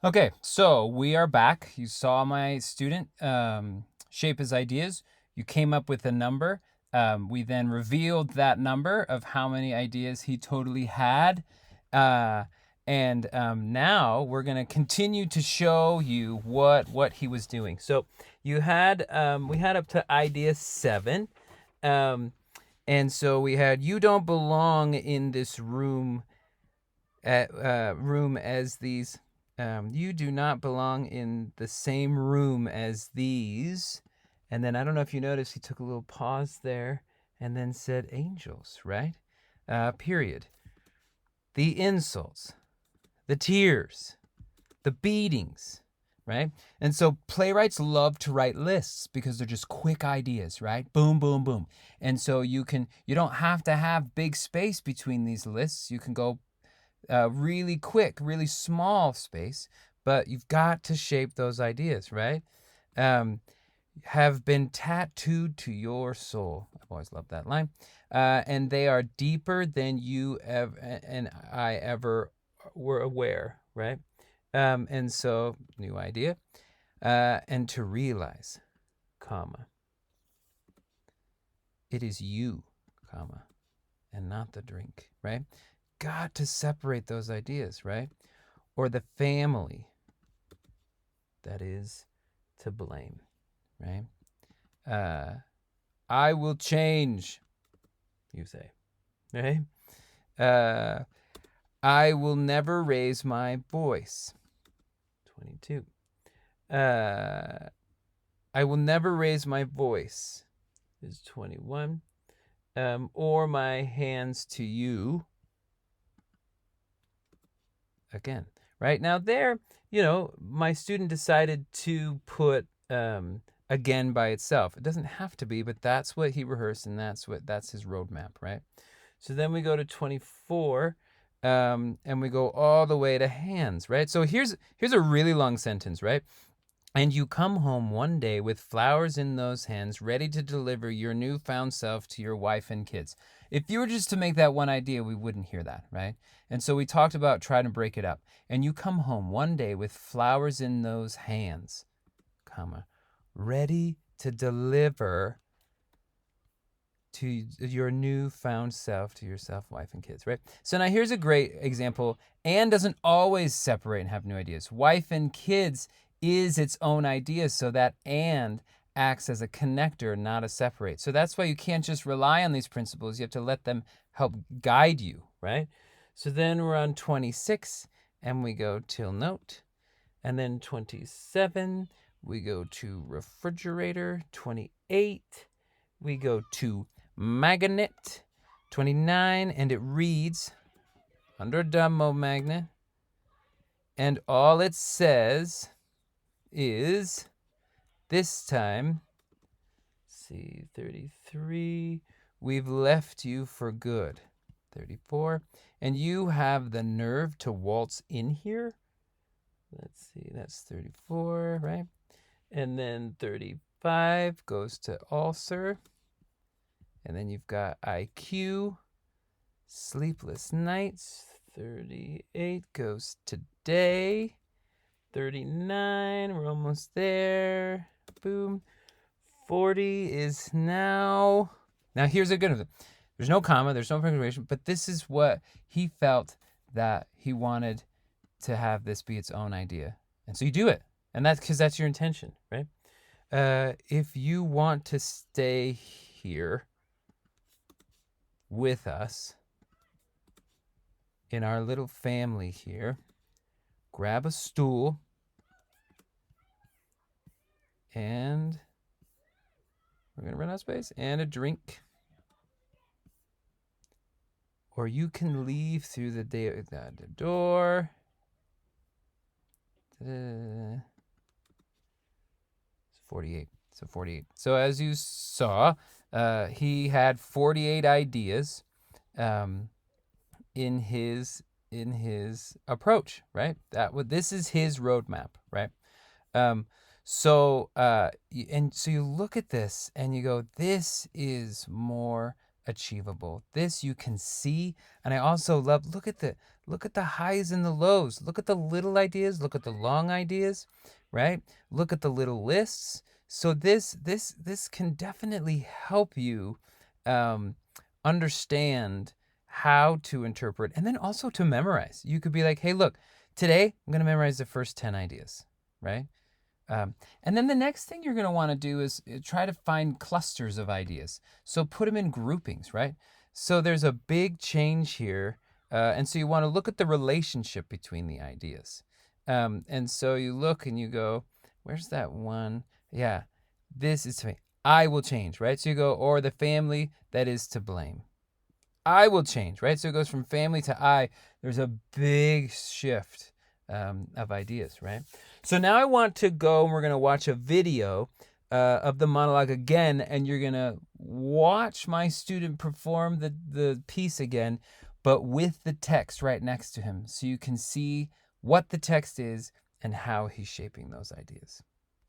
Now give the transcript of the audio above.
Okay, so we are back. You saw my student shape his ideas. You came up with a number. We then revealed that number of how many ideas he totally had. Uh, and now we're going to continue to show you what he was doing. So you had we had up to idea 7. Um, and so we had you don't belong in this room as these. You do not belong in the same room as these. And then I don't know if you noticed, he took a little pause there and then said angels, right? Period. The insults, the tears, the beatings, right? And so playwrights love to write lists because they're just quick ideas, right? Boom, boom, boom. And so you don't have to have big space between these lists. You can go really quick, really small space, but you've got to shape those ideas, right? Um, have been tattooed to your soul. I've always loved that line. And they are deeper than you ever and I ever were aware, right? And so, new idea. And to realize, comma, it is you, comma, and not the drink, right? Got to separate those ideas, right? Or the family that is to blame, right? Uh, I will change, you say, right? Uh, I will never raise my voice. 22. I will never raise my voice is 21. Or my hands to you. Again, right? Now there, my student decided to put again by itself. It doesn't have to be, but that's what he rehearsed, and that's his roadmap, right? So then we go to 24, and we go all the way to hands, right? So here's a really long sentence, right? And you come home one day with flowers in those hands, ready to deliver your newfound self to your wife and kids. If you were just to make that one idea, we wouldn't hear that, right? And so we talked about trying to break it up. And you come home one day with flowers in those hands, comma, ready to deliver to your newfound self, to yourself, wife, and kids, right? So now here's a great example. Anne doesn't always separate and have new ideas. Wife and kids is its own idea, so that and acts as a connector, not a separate. So that's why you can't just rely on these principles. You have to let them help guide you, right? So then we're on 26, and we go till note. And then 27, we go to refrigerator. 28, we go to magnet. 29, and it reads under Dumbo magnet. And all it says is this time, see, 33, we've left you for good. 34, and you have the nerve to waltz in here. Let's see, that's 34, right? And then 35 goes to ulcer. And then you've got IQ, sleepless nights. 38 goes today. 39, we're almost there. Boom. 40 is now. Now here's a good one. There's no comma, there's no punctuation, but this is what he felt that he wanted to have this be its own idea. And so you do it. And that's because that's your intention, right? If you want to stay here with us in our little family here, grab a stool and we're going to run out of space and a drink. Or you can leave through the door. It's 48. So 48. So as you saw, he had 48 ideas in his approach, right? This is his roadmap, right? So you look at this and you go, this is more achievable. This you can see. And I also love, look at the highs and the lows. Look at the little ideas, look at the long ideas, right? Look at the little lists. So this can definitely help you understand how to interpret and then also to memorize. You could be like, hey, look, today I'm going to memorize the first 10 ideas, right? And then the next thing you're going to want to do is try to find clusters of ideas. So put them in groupings, right? So there's a big change here. And so you want to look at the relationship between the ideas. And so you look and you go, where's that one? Yeah, this is to me. I will change, right? So you go, or the family that is to blame. I will change, right? So it goes from family to I. There's a big shift of ideas, right? So now I want to go and we're going to watch a video of the monologue again, and you're going to watch my student perform the piece again, but with the text right next to him so you can see what the text is and how he's shaping those ideas.